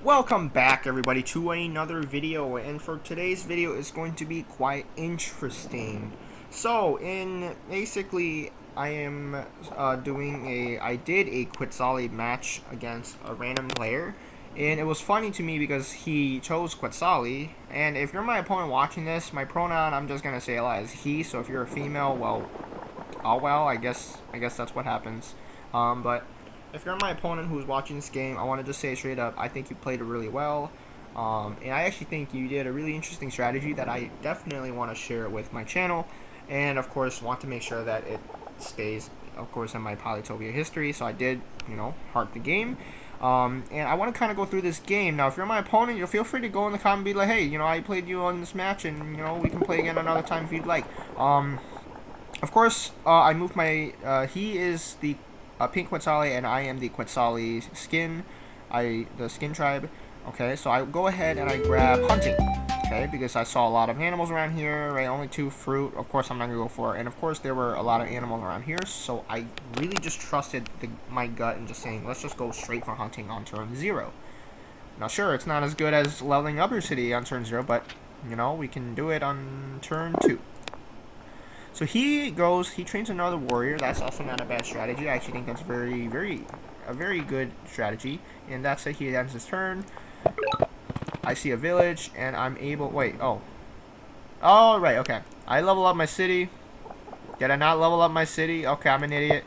Welcome back everybody to another video, and for today's video is going to be quite interesting. So in basically I am I did a Quetzali match against a random player, and it was funny to me because he chose Quetzali. And if you're my opponent watching this, my pronoun I'm just gonna say a lot is he, so if you're a female, well, oh well, I guess that's what happens. But if you're my opponent who's watching this game, I want to just say straight up, I think you played it really well. And I actually think you did a really interesting strategy that I definitely want to share with my channel. And of course, want to make sure that it stays, of course, in my Polytopia history. So I did, heart the game. And I want to kind of go through this game. Now, if you're my opponent, you'll feel free to go in the comment and be like, hey, I played you on this match, and, we can play again another time if you'd like. Of course, I moved my, he is the pink Quetzali, and I am the Quetzali skin, the skin tribe. Okay, so I go ahead and I grab hunting, okay, because I saw a lot of animals around here, right? Only 2 fruit, of course I'm not gonna go for it, and of course there were a lot of animals around here, so I really just trusted my gut and just saying, let's just go straight for hunting on turn 0. Now sure, it's not as good as leveling up your city on turn 0, but, we can do it on turn 2. So he trains another warrior. That's also not a bad strategy. I actually think that's a very good strategy. And that's it. He ends his turn. I see a village, and I'm able. Wait. Oh. Oh right. Okay. I level up my city. Did I not level up my city? Okay, I'm an idiot.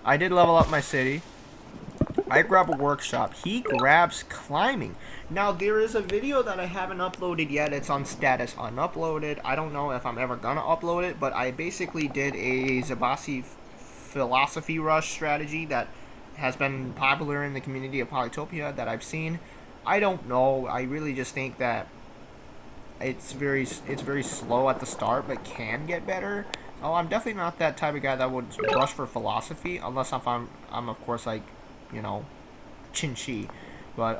I did level up my city. I grab a workshop. He grabs climbing. Now, there is a video that I haven't uploaded yet. It's on status unuploaded. I don't know if I'm ever gonna upload it, but I basically did a Zabasi philosophy rush strategy that has been popular in the community of Polytopia that I've seen. I don't know. I really just think that it's very slow at the start, but can get better. Oh, I'm definitely not that type of guy that would rush for philosophy, unless I'm of course like, Chin-Chi. But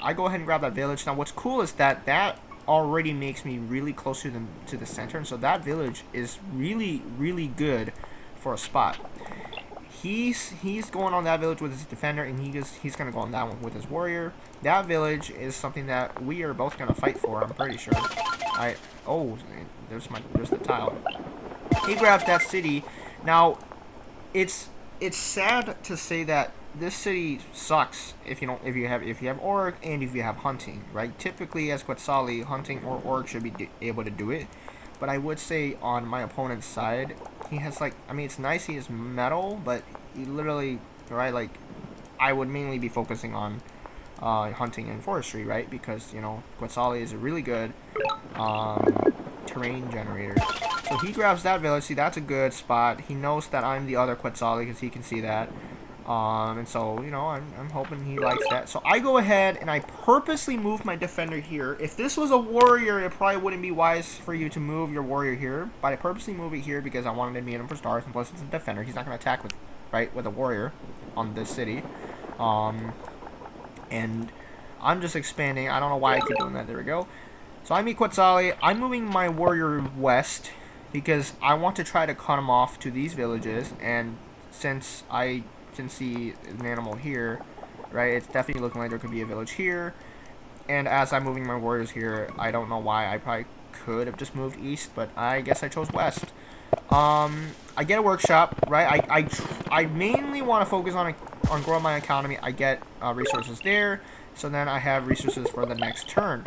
I go ahead and grab that village. Now what's cool is that already makes me really close to the center, and so that village is really good for a spot. He's going on that village with his defender, and he's gonna go on that one with his warrior. That village is something that we are both gonna fight for, I'm pretty sure. There's the tile. He grabs that city. Now it's sad to say that this city sucks if you have orc and if you have hunting, right? Typically, as Quetzali, hunting or orc should be able to do it. But I would say on my opponent's side, he has it's nice he has metal, but he literally, right, I would mainly be focusing on hunting and forestry, right? Because Quetzali is a really good terrain generator. So he grabs that village. See, that's a good spot. He knows that I'm the other Quetzali because he can see that. And so, I'm hoping he likes that. So I go ahead and I purposely move my defender here. If this was a warrior, it probably wouldn't be wise for you to move your warrior here. But I purposely move it here because I wanted to meet him for stars. And plus, it's a defender. He's not going to attack with a warrior on this city. And I'm just expanding. I don't know why I keep doing that. There we go. So I meet Quetzali. I'm moving my warrior west because I want to try to cut him off to these villages. And since I can see an animal here, right, it's definitely looking like there could be a village here. And as I'm moving my warriors here, I don't know why. I probably could have just moved east, but I guess I chose west. I get a workshop, right? I mainly want to focus on growing my economy. I get resources there, so then I have resources for the next turn.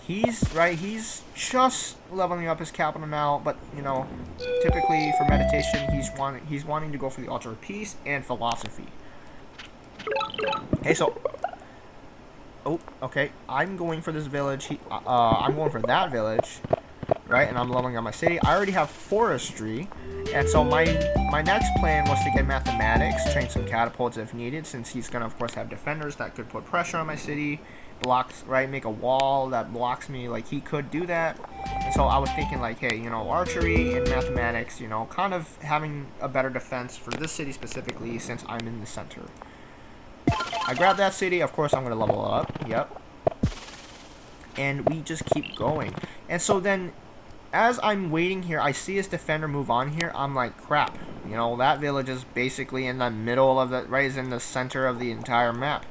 He's just leveling up his capital now, but typically for meditation he's wanting to go for the altar of peace and philosophy. Okay, so I'm going for this village. I'm going for that village, right? And I'm leveling up my city. I already have forestry, and so my next plan was to get mathematics, train some catapults if needed, since he's gonna of course have defenders that could put pressure on my city. Blocks, right, make a wall that blocks me, like he could do that. And so I was thinking like, hey, archery and mathematics, kind of having a better defense for this city specifically since I'm in the center. I grab that city, of course I'm going to level it up, yep. And we just keep going. And so then, as I'm waiting here, I see his defender move on here, I'm like, crap, that village is basically in the middle of the, right, is in the center of the entire map.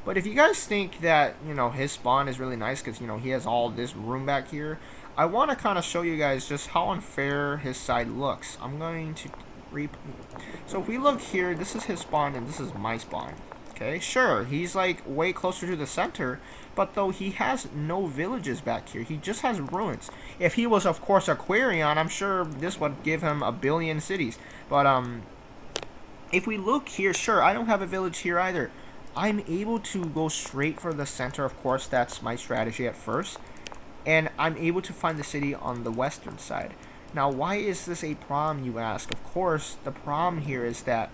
But if you guys think that, you know, his spawn is really nice because, you know, he has all this room back here, I want to kind of show you guys just how unfair his side looks. I'm going to so if we look here, this is his spawn and this is my spawn. Okay, sure, he's like way closer to the center, but though he has no villages back here, he just has ruins. If he was, of course, Aquarion, I'm sure this would give him a billion cities. But if we look here, sure, I don't have a village here either. I'm able to go straight for the center. Of course, that's my strategy at first, and I'm able to find the city on the western side. Now, why is this a problem, you ask? Of course, the problem here is that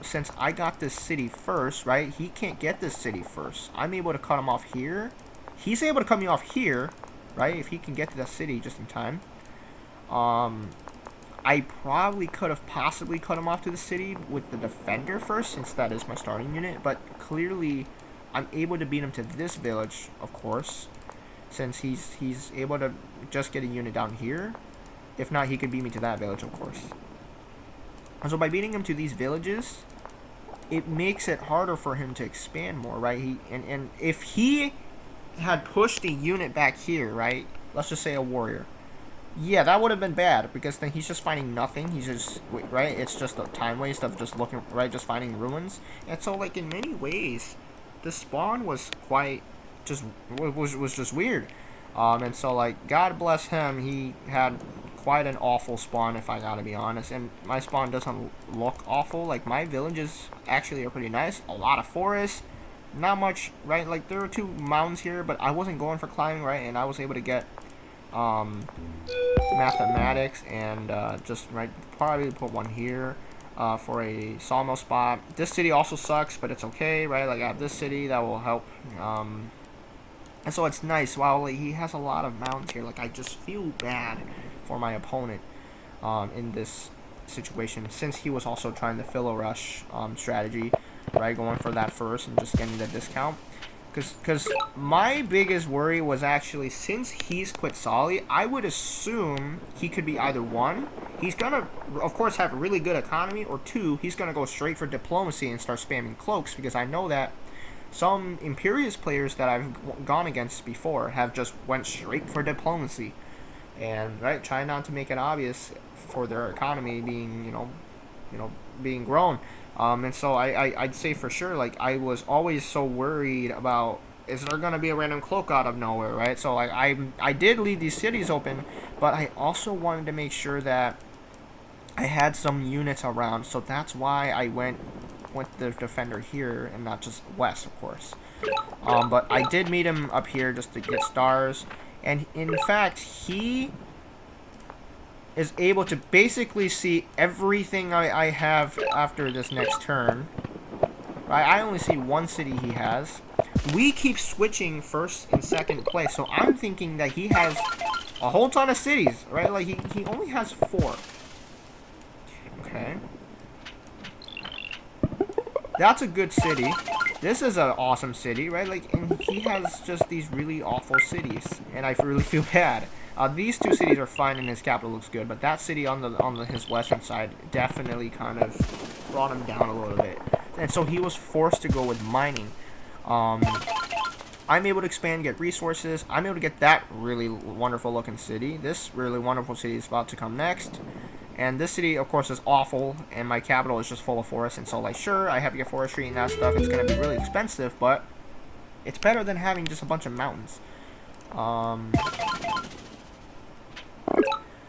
since I got this city first, right, he can't get this city first. I'm able to cut him off here. He's able to cut me off here, right, if he can get to the city just in time. I probably could have possibly cut him off to the city with the defender first, since that is my starting unit, but clearly I'm able to beat him to this village, of course, since he's able to just get a unit down here. If not, he could beat me to that village, of course. And so by beating him to these villages, it makes it harder for him to expand more, right? And if he had pushed a unit back here, right? Let's just say a warrior. Yeah, that would have been bad, because then he's just finding nothing. He's just, right? It's just a time waste of just looking, right? Just finding ruins. And so, like, in many ways, the spawn was quite just, was just weird. And so, like, God bless him, he had quite an awful spawn, if I gotta be honest. And my spawn doesn't look awful. Like, my villages actually are pretty nice. A lot of forests. Not much, right? Like, there are 2 mountains here, but I wasn't going for climbing, right? And I was able to get mathematics and just right, probably put one here for a sawmill spot. This city also sucks, but it's okay, right? Like, I have this city that will help, and so it's nice. While like, he has a lot of mountains here, like, I just feel bad for my opponent in this situation, since he was also trying the filler rush strategy, right, going for that first and just getting the discount. Because my biggest worry was actually, since he's Quetzali, I would assume he could be either 1, he's going to, of course, have a really good economy, or 2, he's going to go straight for diplomacy and start spamming cloaks, because I know that some Imperious players that I've gone against before have just went straight for diplomacy. And, right, try not to make it obvious for their economy being, you know, being grown. And so I'd say for sure, like, I was always so worried about, is there going to be a random cloak out of nowhere, right? So, like, I did leave these cities open, but I also wanted to make sure that I had some units around. So that's why I went with the defender here and not just west, of course. But I did meet him up here just to get stars. And, in fact, he is able to basically see everything I have after this next turn. Right? I only see 1 city he has. We keep switching first and second place, so I'm thinking that he has a whole ton of cities, right? Like, he only has 4. Okay. That's a good city. This is an awesome city, right? Like, and he has just these really awful cities, and I really feel bad. These 2 cities are fine, and his capital looks good, but that city on his western side definitely kind of brought him down a little bit, and so he was forced to go with mining. I'm able to expand, get resources. I'm able to get that really wonderful looking city. This really wonderful city is about to come next. And this city, of course, is awful, and my capital is just full of forests, and so, like, sure, I have to get forestry and that stuff. It's going to be really expensive, but it's better than having just a bunch of mountains.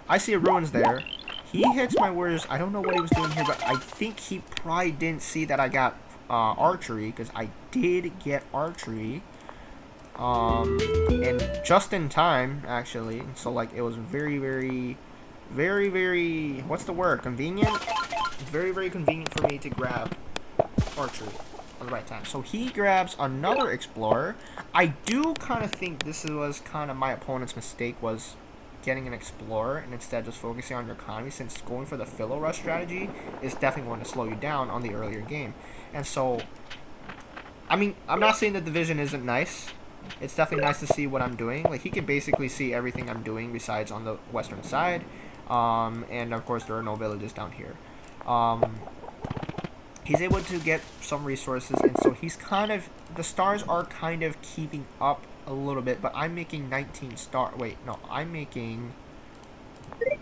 I see a ruins there. He hits my warriors. I don't know what he was doing here, but I think he probably didn't see that I got archery, because I did get archery. And just in time, actually. So, like, it was very, what's the word? Convenient? Very, very convenient for me to grab archery at the right time. So he grabs another explorer. I do kind of think this was kind of my opponent's mistake, was getting an explorer and instead just focusing on your economy, since going for the filler rush strategy is definitely going to slow you down on the earlier game. And so, I mean, I'm not saying that the vision isn't nice. It's definitely nice to see what I'm doing. Like, he can basically see everything I'm doing besides on the western side. And of course there are no villages down here. he's able to get some resources, and so he's kind of, the stars are kind of keeping up a little bit, but I'm making 19 star. Wait, no, I'm making.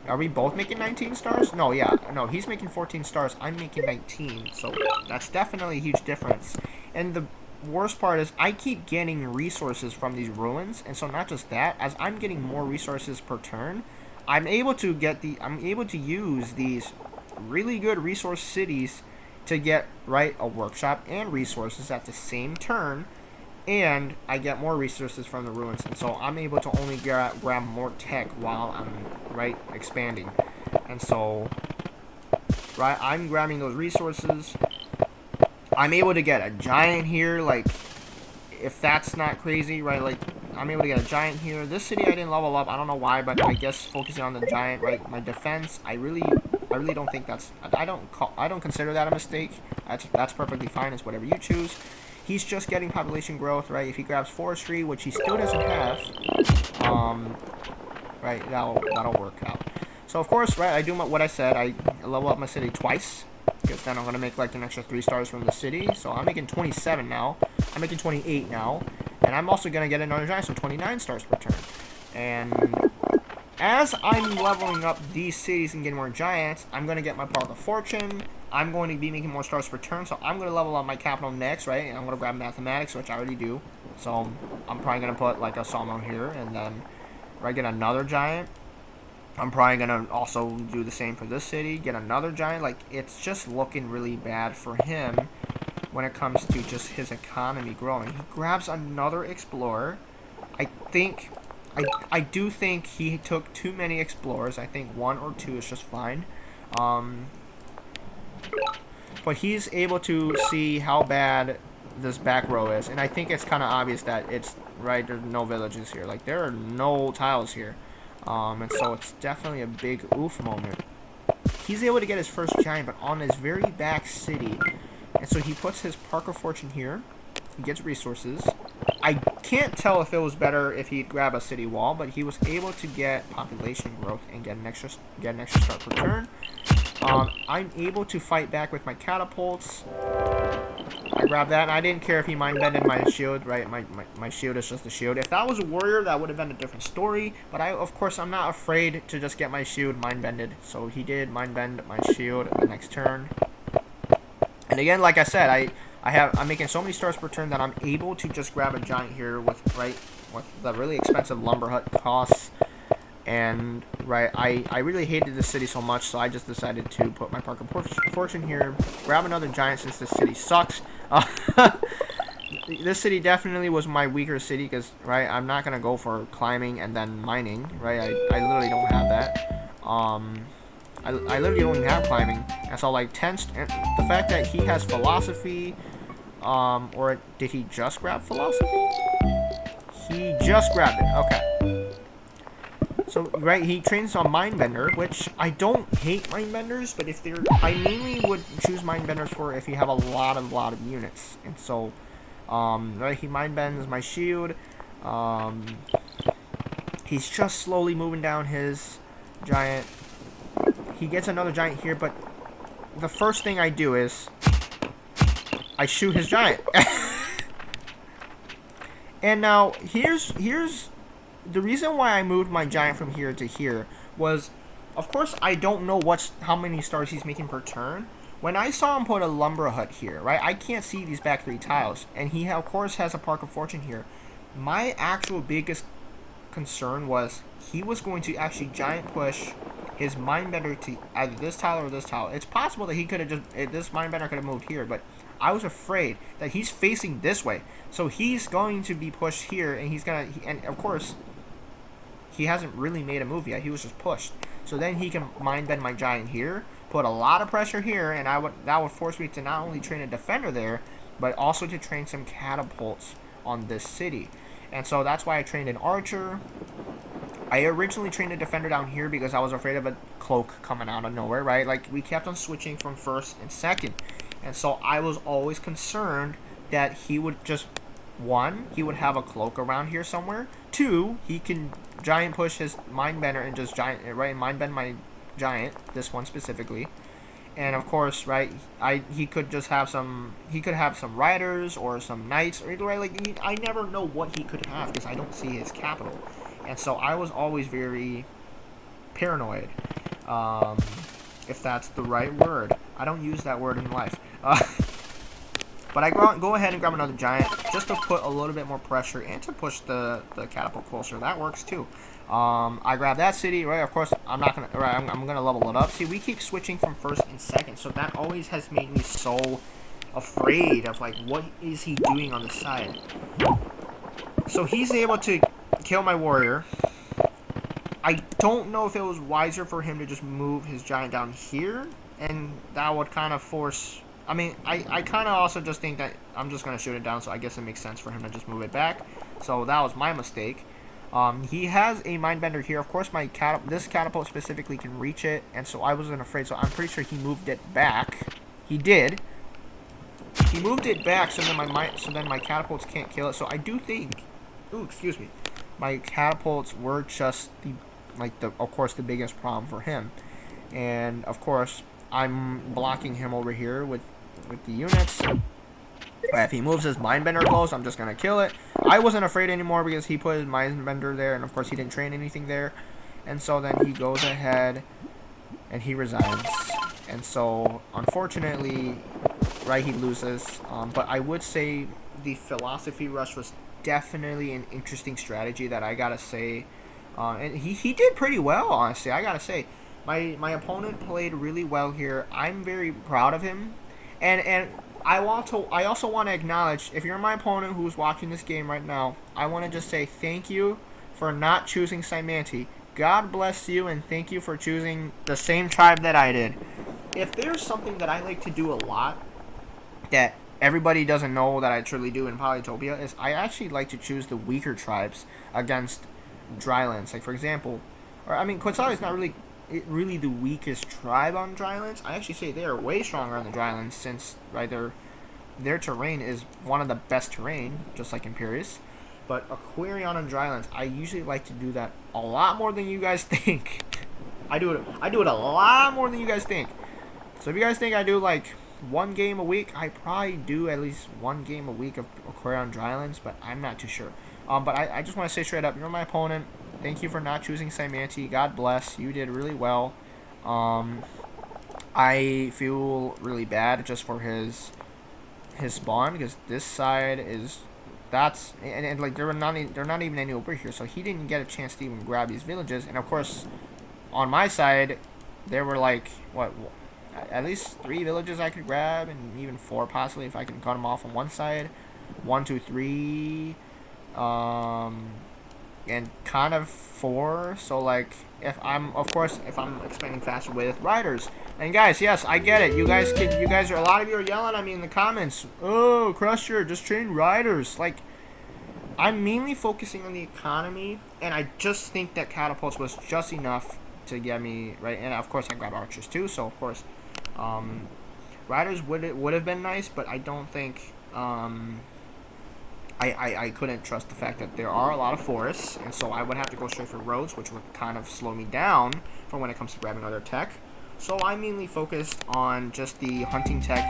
Are we both making 19 stars? No, yeah, no, he's making 14 stars. I'm making 19, so that's definitely a huge difference. And the worst part is I keep getting resources from these ruins, and so not just that, as I'm getting more resources per turn, I'm able to use these really good resource cities to get, right, a workshop and resources at the same turn, and I get more resources from the ruins, and so I'm able to only grab more tech while I'm, right, expanding. And so, right, I'm grabbing those resources. I'm able to get a giant here, like, if that's not crazy, right, like, I'm able to get a giant here. This city I didn't level up, I don't know why, but I guess focusing on the giant, right, my defense, I really don't think that's, I don't consider that a mistake. That's perfectly fine, it's whatever you choose. He's just getting population growth, right, if he grabs forestry, which he still doesn't have, right, that'll work out. So, of course, right, I do what I said, I level up my city twice, because then I'm going to make, like, an extra 3 stars from the city. So I'm making 27 now. I'm making 28 now. And I'm also going to get another giant, so 29 stars per turn. And as I'm leveling up these cities and getting more giants, I'm going to get my Park of Fortune. I'm going to be making more stars per turn, so I'm going to level up my capital next, right? And I'm going to grab mathematics, which I already do. So I'm probably going to put, like, a sawmill here, and then I get another giant. I'm probably going to also do the same for this city, get another giant. Like, it's just looking really bad for him when it comes to just his economy growing. He grabs another explorer. I do think he took too many explorers. I think 1 or 2 is just fine. But he's able to see how bad this back row is. And I think it's kind of obvious that it's, right, there's no villages here. Like, there are no tiles here. And so it's definitely a big oof moment. He's able to get his first giant, but on his very back city. And so he puts his Park of Fortune here. He gets resources. I can't tell if it was better if he'd grab a city wall, but he was able to get population growth and get an extra start per turn. I'm able to fight back with my catapults. I grabbed that, and I didn't care if he mind-bended my shield, right? My shield is just a shield. If that was a warrior, that would have been a different story. But of course, I'm not afraid to just get my shield mind-bended. So he did mind-bend my shield the next turn. And again, like I said, I'm making so many stars per turn that I'm able to just grab a giant here with the really expensive lumber hut costs. And, right, I really hated this city so much, so I just decided to put my Park of Fortune here, grab another giant since this city sucks. This city definitely was my weaker city because, right, I'm not going to go for climbing and then mining, right? I literally don't have that. I literally don't even have climbing. And so, like, and the fact that he has philosophy, or did he just grab philosophy? He just grabbed it, okay. So, right, he trains on Mindbender, which I don't hate Mindbenders, but if they're, I mainly would choose Mindbenders for if you have a lot of units. And so, right, he Mindbends my shield. He's just slowly moving down his giant. He gets another giant here, but the first thing I do is I shoot his giant. And now, here's the reason why I moved my giant from here to here was, of course, I don't know how many stars he's making per turn. When I saw him put a lumber hut here, right, I can't see these back 3 tiles, and he, of course, has a Park of Fortune here. My actual biggest concern was he was going to actually giant push his Mindbender to either this tile or this tile. It's possible that he could have this Mindbender could have moved here, but I was afraid that he's facing this way. So he's going to be pushed here, and and of course, he hasn't really made a move yet. He was just pushed. So then he can mind-bend my giant here, put a lot of pressure here, and that would force me to not only train a defender there, but also to train some catapults on this city. And so that's why I trained an archer. I originally trained a defender down here because I was afraid of a cloak coming out of nowhere, right? Like, we kept on switching from first and second. And so I was always concerned that he would just, 1, he would have a cloak around here somewhere. 2, he can giant push his Mindbender and just mind bend my giant, this one specifically. and of course, right, he could just have some, he could have some riders or some knights, or right, like I never know what he could have because I don't see his capital, and so I was always very paranoid, um, if that's the right word. I don't use that word in life. But I go ahead and grab another giant just to put a little bit more pressure and to push the catapult closer. That works too. I grab that city, right? Of course, I'm not gonna. Right, I'm gonna level it up. See, we keep switching from first and second, so that always has made me so afraid of like what is he doing on the side. So he's able to kill my warrior. I don't know if it was wiser for him to just move his giant down here, and that would kind of force. I mean, I kind of also just think that I'm just going to shoot it down, so I guess it makes sense for him to just move it back. So that was my mistake. He has a mindbender here. Of course, this catapult specifically can reach it, and so I wasn't afraid. So I'm pretty sure he moved it back. He did. He moved it back, so then my catapults can't kill it. So I do think. Ooh, excuse me. My catapults were just of course, the biggest problem for him, and of course, I'm blocking him over here with the units. If he moves his mindbender close, I'm just gonna kill it. I wasn't afraid anymore because he put his mindbender there, and of course he didn't train anything there. And so then he goes ahead and he resigns. And so unfortunately, right, he loses. But I would say the philosophy rush was definitely an interesting strategy that I gotta say. And he did pretty well, honestly. I gotta say, my opponent played really well here. I'm very proud of him, and I also want to acknowledge, if you're my opponent who's watching this game right now, I want to just say thank you for not choosing Symanti. God bless you, and thank you for choosing the same tribe that I did. If there's something that I like to do a lot that everybody doesn't know that I truly do in Polytopia, is I actually like to choose the weaker tribes against Drylands. Like, for example, Quetzali is not really the weakest tribe on Drylands. I actually say they are way stronger on the Drylands, since right their terrain is one of the best terrain, just like Imperius. But Aquarion on Drylands, I usually like to do that a lot more than you guys think. I do it a lot more than you guys think. So if you guys think I do like one game a week, I probably do at least one game a week of Aquarion Drylands, but I'm not too sure. But I just want to say straight up, you're my opponent. Thank you for not choosing Symanti. God bless. You did really well. I feel really bad just for his spawn, because this side is and like they're not even any over here, so he didn't get a chance to even grab these villages. And of course, on my side, there were like at least 3 villages I could grab, and even 4 possibly if I can cut them off on one side. 1, 2, 3. And kind of 4. So like, if I'm expanding faster with riders. And guys, yes, I get it. You guys are, a lot of you are yelling at me in the comments. Oh, Crusher, just train riders. Like, I'm mainly focusing on the economy, and I just think that catapults was just enough to get me right. And of course, I grab archers too. So of course, riders would have been nice, but I don't think. I couldn't trust the fact that there are a lot of forests, and so I would have to go straight for roads, which would kind of slow me down for when it comes to grabbing other tech. So I mainly focused on just the hunting tech.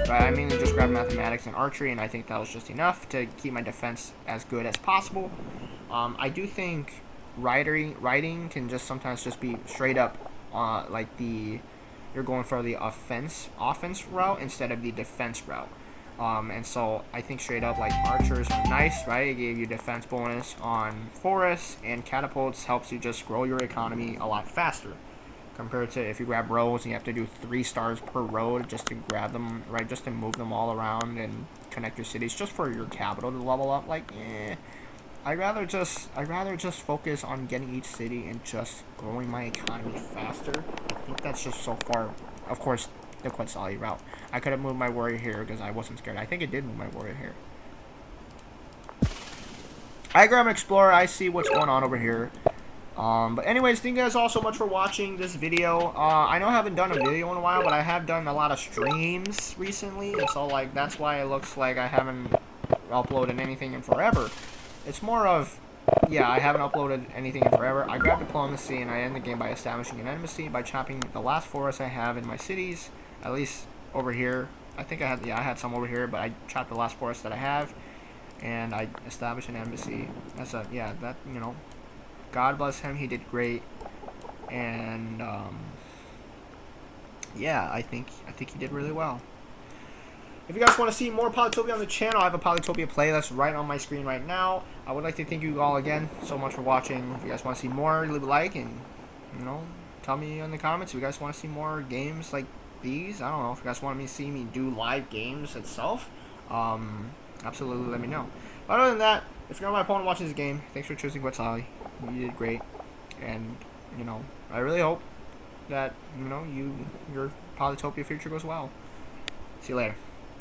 Right? I mainly just grabbed mathematics and archery, and I think that was just enough to keep my defense as good as possible. I do think riding can just sometimes just be straight up you're going for the offense route instead of the defense route. And so I think straight up, like, archers are nice, right? It gave you defense bonus on forests, and catapults helps you just grow your economy a lot faster compared to if you grab roads and you have to do 3 stars per road just to grab them, right? Just to move them all around and connect your cities just for your capital to level up. Like, I'd rather just focus on getting each city and just growing my economy faster. I think that's just so far, of course, the Quetzali route. I could have moved my warrior here because I wasn't scared. I think it did move my warrior here. I grab an explorer. I see what's going on over here. But anyways, thank you guys all so much for watching this video. I know I haven't done a video in a while, but I have done a lot of streams recently, and so like that's why it looks like I haven't uploaded anything in forever. It's more of, yeah, I haven't uploaded anything in forever. I grab diplomacy, and I end the game by establishing an enmity by chopping the last forest I have in my cities. At least over here. I think I had some over here, but I chopped the last forest that I have, and I established an embassy. That's a that God bless him, he did great, and yeah, I think he did really well. If you guys want to see more Polytopia on the channel, I have a Polytopia playlist right on my screen right now. I would like to thank you all again so much for watching. If you guys want to see more, leave a like and tell me in the comments if you guys want to see more games like these. I don't know if you guys want me to see me do live games itself. Absolutely let me know. But other than that, if you're my opponent watching this game, thanks for choosing Quetzali. You did great, and I really hope that your Polytopia future goes well. See you later.